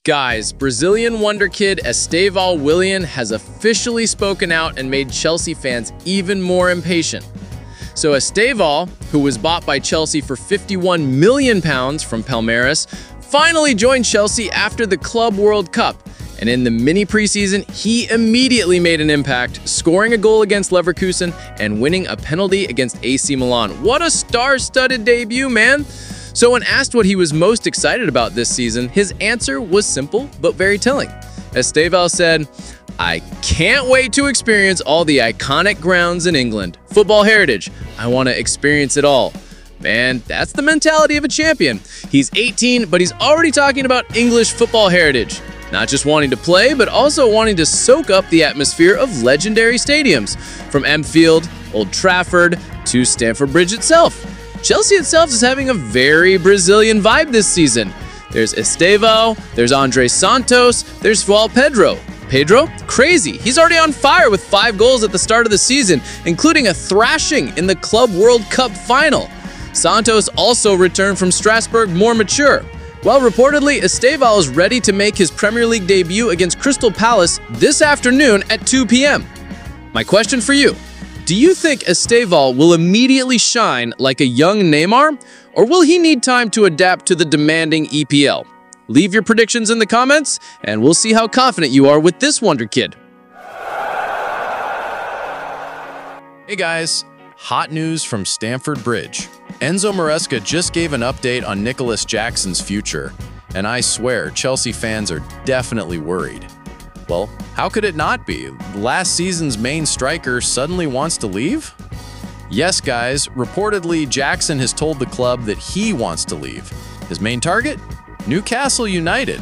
Guys, Brazilian wonder kid ESTEVO Willian has officially spoken out and made Chelsea fans even more impatient. So ESTEVO, who was bought by Chelsea for £51 million from Palmeiras, finally joined Chelsea after the Club World Cup. And in the mini preseason, he immediately made an impact, scoring a goal against Leverkusen and winning a penalty against AC Milan. What a star-studded debut, man! So when asked what he was most excited about this season, his answer was simple but very telling. ESTEVO said, "I can't wait to experience all the iconic grounds in England. Football heritage. I want to experience it all." Man, that's the mentality of a champion. He's 18, but he's already talking about English football heritage. Not just wanting to play, but also wanting to soak up the atmosphere of legendary stadiums, from Anfield, Old Trafford, to Stamford Bridge itself. Chelsea itself is having a very Brazilian vibe this season. There's ESTEVO, there's Andres Santos, there's Pedro. Pedro? Crazy. He's already on fire with 5 goals at the start of the season, including a thrashing in the Club World Cup final. Santos also returned from Strasbourg more mature. Well, reportedly, ESTEVO is ready to make his Premier League debut against Crystal Palace this afternoon at 2 p.m. My question for you: do you think ESTEVO will immediately shine like a young Neymar, or will he need time to adapt to the demanding EPL? Leave your predictions in the comments, and we'll see how confident you are with this wonder kid. Hey guys, hot news from Stamford Bridge. Enzo Maresca just gave an update on Nicholas Jackson's future, and I swear Chelsea fans are definitely worried. Well, how could it not be? Last season's main striker suddenly wants to leave? Yes, guys, reportedly Jackson has told the club that he wants to leave. His main target? Newcastle United.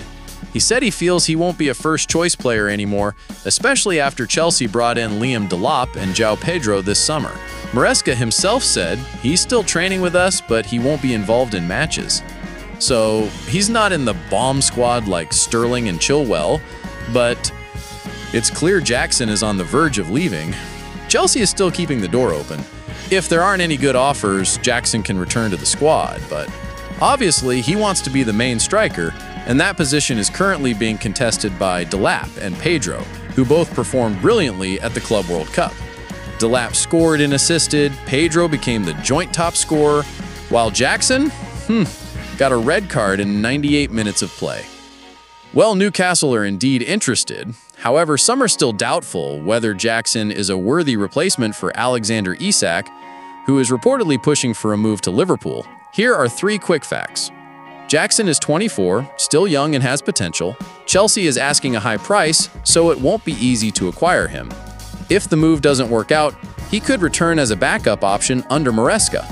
He said he feels he won't be a first-choice player anymore, especially after Chelsea brought in Liam Delap and João Pedro this summer. Maresca himself said he's still training with us, but he won't be involved in matches. So he's not in the bomb squad like Sterling and Chilwell, but it's clear Jackson is on the verge of leaving. Chelsea is still keeping the door open. If there aren't any good offers, Jackson can return to the squad, but obviously he wants to be the main striker, and that position is currently being contested by Delap and Pedro, who both performed brilliantly at the Club World Cup. Delap scored and assisted, Pedro became the joint top scorer, while Jackson, got a red card in 98 minutes of play. Well, Newcastle are indeed interested. However, some are still doubtful whether Jackson is a worthy replacement for Alexander Isak, who is reportedly pushing for a move to Liverpool. Here are 3 quick facts. Jackson is 24, still young and has potential. Chelsea is asking a high price, so it won't be easy to acquire him. If the move doesn't work out, he could return as a backup option under Maresca.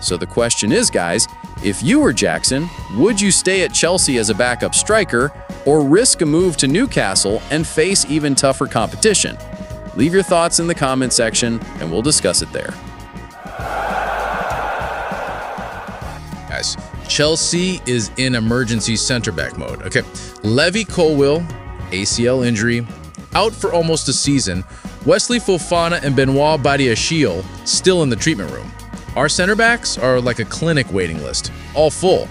So the question is, guys, if you were Jackson, would you stay at Chelsea as a backup striker or risk a move to Newcastle and face even tougher competition? Leave your thoughts in the comment section and we'll discuss it there. Guys, Chelsea is in emergency center back mode. Okay, Levi Colwill, ACL injury, out for almost a season. Wesley Fofana and Benoit Badiashile still in the treatment room. Our center backs are like a clinic waiting list, all full.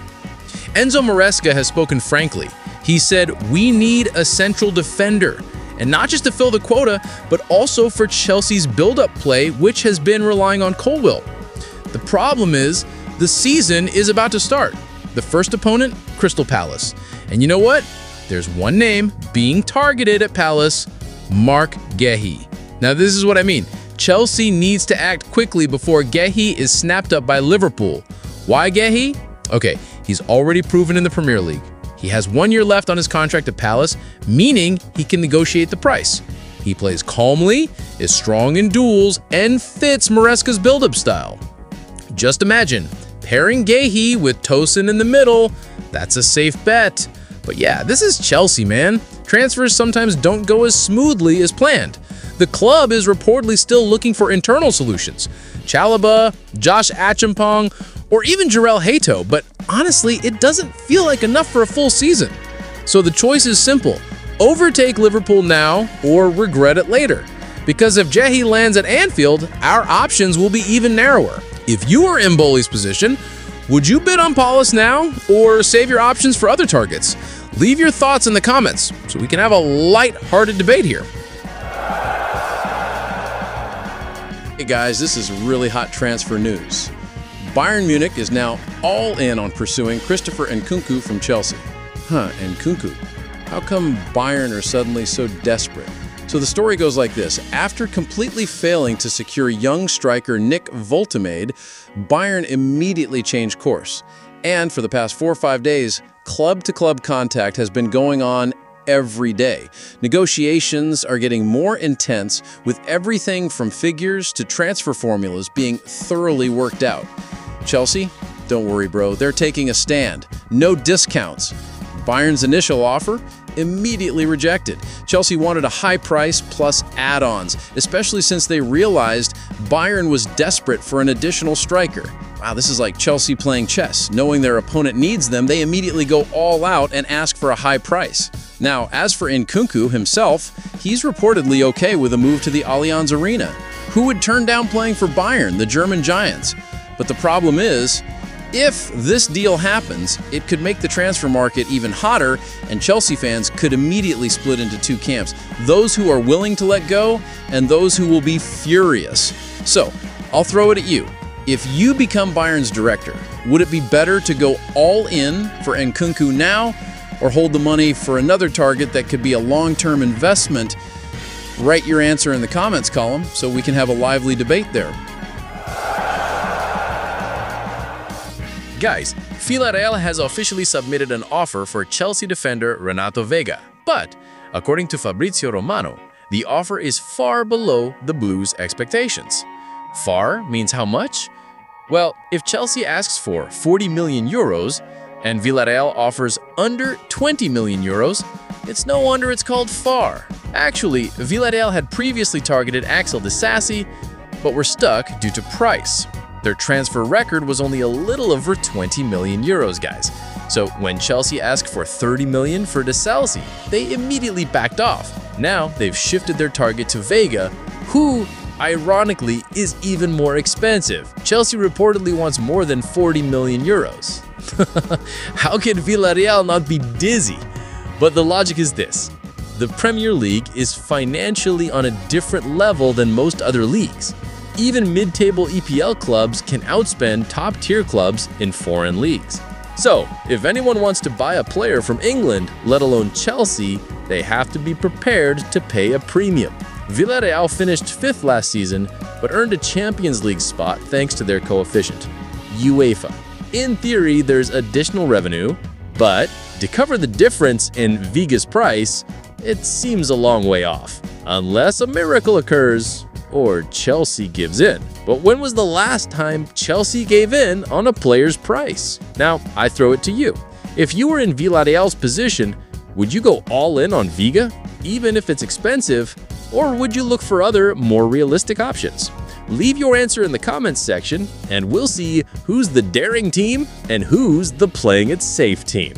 Enzo Maresca has spoken frankly. He said, "We need a central defender, and not just to fill the quota, but also for Chelsea's build-up play, which has been relying on Colwill." The problem is, the season is about to start. The first opponent, Crystal Palace. And you know what? There's one name being targeted at Palace, Marc Guehi. Now this is what I mean. Chelsea needs to act quickly before Guehi is snapped up by Liverpool. Why Guehi? Okay, he's already proven in the Premier League. He has 1 year left on his contract at Palace, meaning he can negotiate the price. He plays calmly, is strong in duels, and fits Maresca's build-up style. Just imagine, pairing Guehi with Tosin in the middle, that's a safe bet. But yeah, this is Chelsea, man. Transfers sometimes don't go as smoothly as planned. The club is reportedly still looking for internal solutions. Chalobah, Josh Achampong, or even Jarell Hato, but honestly, it doesn't feel like enough for a full season. So the choice is simple: overtake Liverpool now or regret it later. Because if Guehi lands at Anfield, our options will be even narrower. If you are in Boli's position, would you bid on Palace now or save your options for other targets? Leave your thoughts in the comments so we can have a light-hearted debate here. Hey guys, this is really hot transfer news. Bayern Munich is now all in on pursuing Christopher Nkunku from Chelsea. Nkunku. How come Bayern are suddenly so desperate? So the story goes like this. After completely failing to secure young striker Nick Woltemade, Bayern immediately changed course. And for the past 4 or 5 days, club-to-club contact has been going on every day. Negotiations are getting more intense, with everything from figures to transfer formulas being thoroughly worked out. Chelsea? Don't worry, bro. They're taking a stand. No discounts. Bayern's initial offer? Immediately rejected. Chelsea wanted a high price plus add-ons, especially since they realized Bayern was desperate for an additional striker. Wow, this is like Chelsea playing chess. Knowing their opponent needs them, they immediately go all out and ask for a high price. Now, as for Nkunku himself, he's reportedly okay with a move to the Allianz Arena. Who would turn down playing for Bayern, the German giants? But the problem is, if this deal happens, it could make the transfer market even hotter, and Chelsea fans could immediately split into 2 camps. Those who are willing to let go, and those who will be furious. So, I'll throw it at you. If you become Bayern's director, would it be better to go all in for Nkunku now, or hold the money for another target that could be a long-term investment? Write your answer in the comments column so we can have a lively debate there. Guys, Villarreal has officially submitted an offer for Chelsea defender Renato Vega. But, according to Fabrizio Romano, the offer is far below the Blues' expectations. Far means how much? Well, if Chelsea asks for 40 million euros and Villarreal offers under 20 million euros, it's no wonder it's called far. Actually, Villarreal had previously targeted Axel Disasi, but were stuck due to price. Their transfer record was only a little over 20 million euros, guys. So when Chelsea asked for 30 million for Disasi, they immediately backed off. Now they've shifted their target to Vega, who, ironically, is even more expensive. Chelsea reportedly wants more than 40 million euros. How can Villarreal not be dizzy? But the logic is this. The Premier League is financially on a different level than most other leagues. Even mid-table EPL clubs can outspend top-tier clubs in foreign leagues. So, if anyone wants to buy a player from England, let alone Chelsea, they have to be prepared to pay a premium. Villarreal finished 5th last season, but earned a Champions League spot thanks to their coefficient, UEFA. In theory, there's additional revenue, but to cover the difference in Vega's price, it seems a long way off, unless a miracle occurs or Chelsea gives in. But when was the last time Chelsea gave in on a player's price? Now, I throw it to you. If you were in Villarreal's position, would you go all in on Vega, even if it's expensive, or would you look for other, more realistic options? Leave your answer in the comments section, and we'll see who's the daring team and who's the playing it safe team.